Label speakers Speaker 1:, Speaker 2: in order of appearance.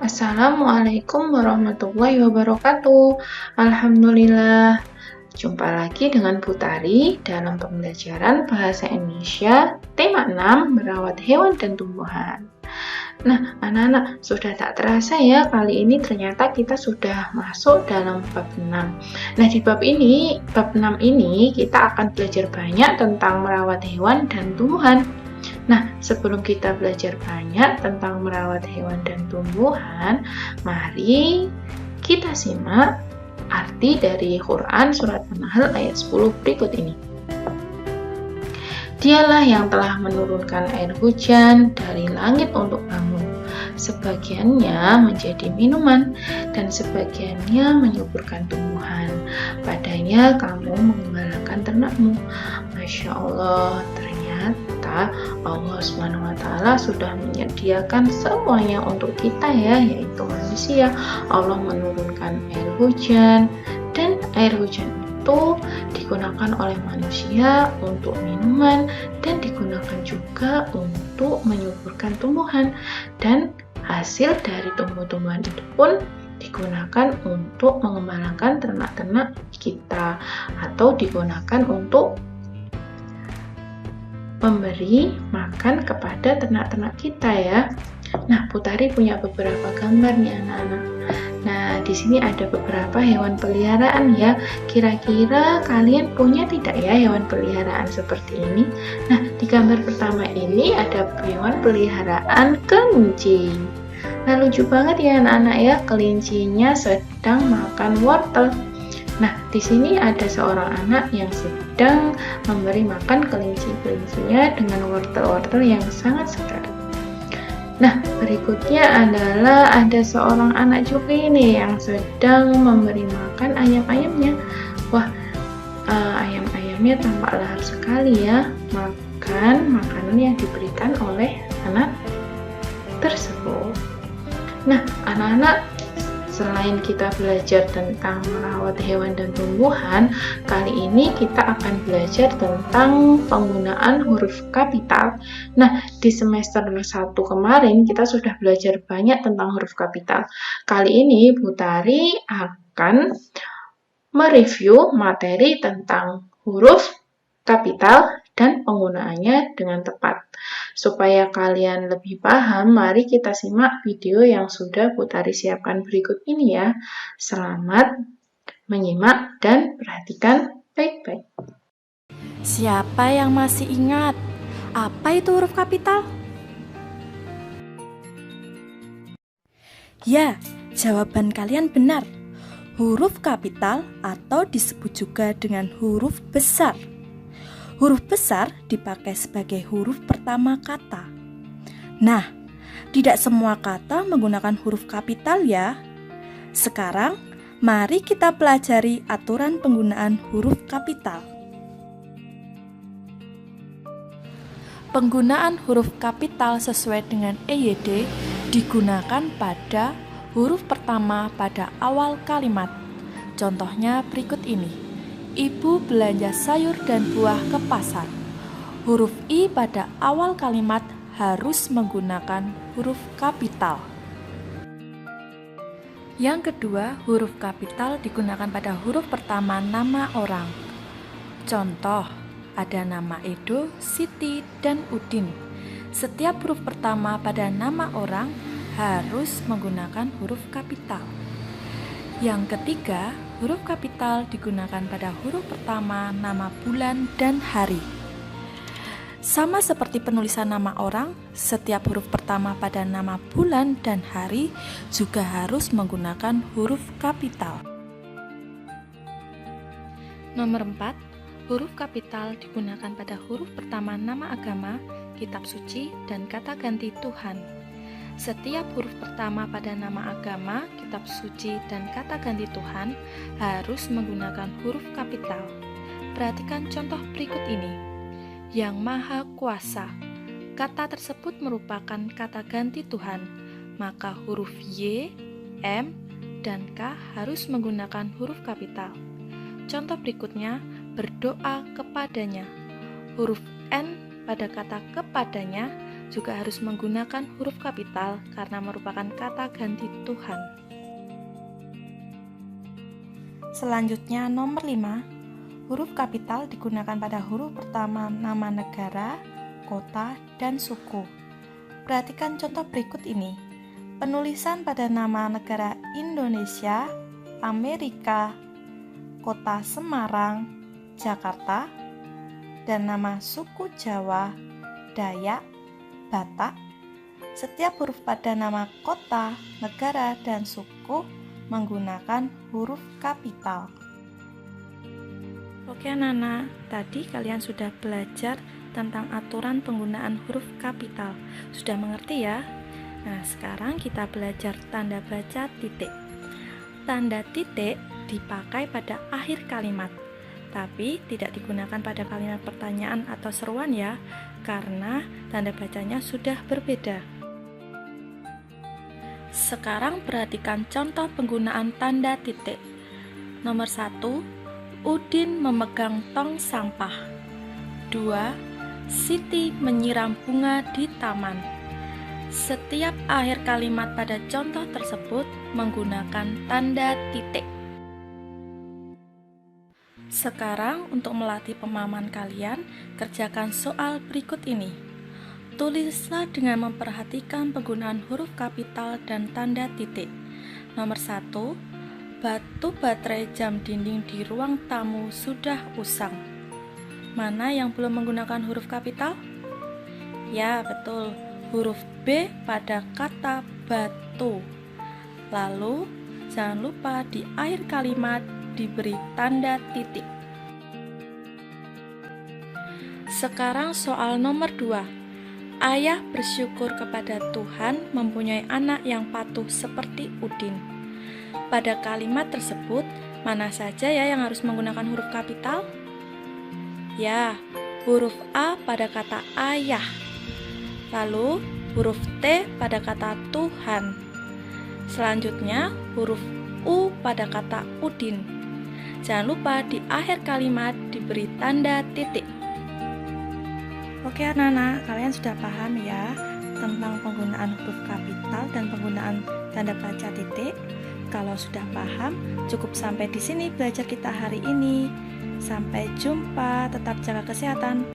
Speaker 1: Assalamualaikum warahmatullahi wabarakatuh. Alhamdulillah, jumpa lagi dengan Putari dalam pembelajaran Bahasa Indonesia tema 6 merawat hewan dan tumbuhan. Nah, anak-anak, sudah tak terasa ya, kali ini ternyata kita sudah masuk dalam bab 6. Nah, di bab 6 ini kita akan belajar banyak tentang merawat hewan dan tumbuhan. Nah, sebelum kita belajar banyak tentang merawat hewan dan tumbuhan, mari kita simak arti dari Quran Surat An-Nahl ayat 10 berikut ini. Dialah yang telah menurunkan air hujan dari langit untuk kamu. Sebagiannya menjadi minuman dan sebagiannya menyuburkan tumbuhan. Padanya kamu mengembalakan ternakmu. Masya Allah, ternyata Allah SWT sudah menyediakan semuanya untuk kita ya, yaitu manusia. Allah menurunkan air hujan, dan air hujan itu digunakan oleh manusia untuk minuman dan digunakan juga untuk menyuburkan tumbuhan, dan hasil dari tumbuh-tumbuhan itu pun digunakan untuk mengembalakan ternak-ternak kita atau digunakan untuk memberi makan kepada ternak-ternak kita ya. Nah, Putari punya beberapa gambar nih anak-anak. Nah, di sini ada beberapa hewan peliharaan ya. Kira-kira kalian punya tidak ya hewan peliharaan seperti ini? Nah, di gambar pertama ini ada hewan peliharaan kelinci. Nah, lucu banget ya anak-anak ya, kelincinya sedang makan wortel. Nah, di sini ada seorang anak yang sedang memberi makan kelinci-kelincinya dengan wortel-wortel yang sangat segar. Nah, berikutnya adalah ada seorang anak juga ini yang sedang memberi makan ayam-ayamnya. Wah, ayam-ayamnya tampak lahap sekali ya makan makanan yang diberikan oleh anak tersebut. Nah, anak-anak, selain kita belajar tentang merawat hewan dan tumbuhan, kali ini kita akan belajar tentang penggunaan huruf kapital. Nah, di semester 1 kemarin kita sudah belajar banyak tentang huruf kapital. Kali ini Putari akan mereview materi tentang huruf kapital dan penggunaannya dengan tepat. Supaya kalian lebih paham, mari kita simak video yang sudah Putari siapkan berikut ini ya. Selamat menyimak dan perhatikan baik-baik.
Speaker 2: Siapa yang masih ingat apa itu huruf kapital? Ya, jawaban kalian benar. Huruf kapital atau disebut juga dengan huruf besar. Huruf besar dipakai sebagai huruf pertama kata. Nah, tidak semua kata menggunakan huruf kapital ya. Sekarang, mari kita pelajari aturan penggunaan huruf kapital. Penggunaan huruf kapital sesuai dengan EYD digunakan pada huruf pertama pada awal kalimat. Contohnya berikut ini. Ibu belanja sayur dan buah ke pasar. Huruf I pada awal kalimat harus menggunakan huruf kapital. Yang kedua, huruf kapital digunakan pada huruf pertama nama orang. Contoh, ada nama Edo, Siti, dan Udin. Setiap huruf pertama pada nama orang harus menggunakan huruf kapital. Yang ketiga, huruf kapital digunakan pada huruf pertama nama bulan dan hari. Sama seperti penulisan nama orang, setiap huruf pertama pada nama bulan dan hari juga harus menggunakan huruf kapital. Nomor 4, huruf kapital digunakan pada huruf pertama nama agama, kitab suci, dan kata ganti Tuhan. Setiap huruf pertama pada nama agama, kitab suci, dan kata ganti Tuhan harus menggunakan huruf kapital. Perhatikan contoh berikut ini. Yang Maha Kuasa. Kata tersebut merupakan kata ganti Tuhan, maka huruf Y, M, dan K harus menggunakan huruf kapital. Contoh berikutnya, berdoa kepadanya. Huruf N pada kata kepadanya juga harus menggunakan huruf kapital karena merupakan kata ganti Tuhan. Selanjutnya nomor 5, huruf kapital digunakan pada huruf pertama nama negara, kota, dan suku. Perhatikan contoh berikut ini. Penulisan pada nama negara Indonesia, Amerika, kota Semarang, Jakarta, dan nama suku Jawa, Dayak, Batak. Setiap huruf pada nama kota, negara, dan suku menggunakan huruf kapital. Oke anak-anak, tadi kalian sudah belajar tentang aturan penggunaan huruf kapital. Sudah mengerti ya? Nah, sekarang kita belajar tanda baca titik. Tanda titik dipakai pada akhir kalimat, tapi tidak digunakan pada kalimat pertanyaan atau seruan ya, karena tanda bacanya sudah berbeda. Sekarang perhatikan contoh penggunaan tanda titik. Nomor 1, Udin memegang tong sampah. 2, Siti menyiram bunga di taman. Setiap akhir kalimat pada contoh tersebut menggunakan tanda titik. Sekarang untuk melatih pemahaman kalian, kerjakan soal berikut ini. Tulislah dengan memperhatikan penggunaan huruf kapital dan tanda titik. Nomor 1, batu baterai jam dinding di ruang tamu sudah usang. Mana yang belum menggunakan huruf kapital? Ya, betul, huruf B pada kata batu. Lalu, jangan lupa di akhir kalimat diberi tanda titik. Sekarang soal nomor 2. Ayah bersyukur kepada Tuhan mempunyai anak yang patuh seperti Udin. Pada kalimat tersebut, mana saja ya yang harus menggunakan huruf kapital? Ya, huruf A pada kata ayah. Lalu, huruf T pada kata Tuhan. Selanjutnya, huruf U pada kata Udin. Jangan lupa di akhir kalimat diberi tanda titik. Oke anak-anak, kalian sudah paham ya tentang penggunaan huruf kapital dan penggunaan tanda baca titik? Kalau sudah paham, cukup sampai di sini belajar kita hari ini. Sampai jumpa, tetap jaga kesehatan.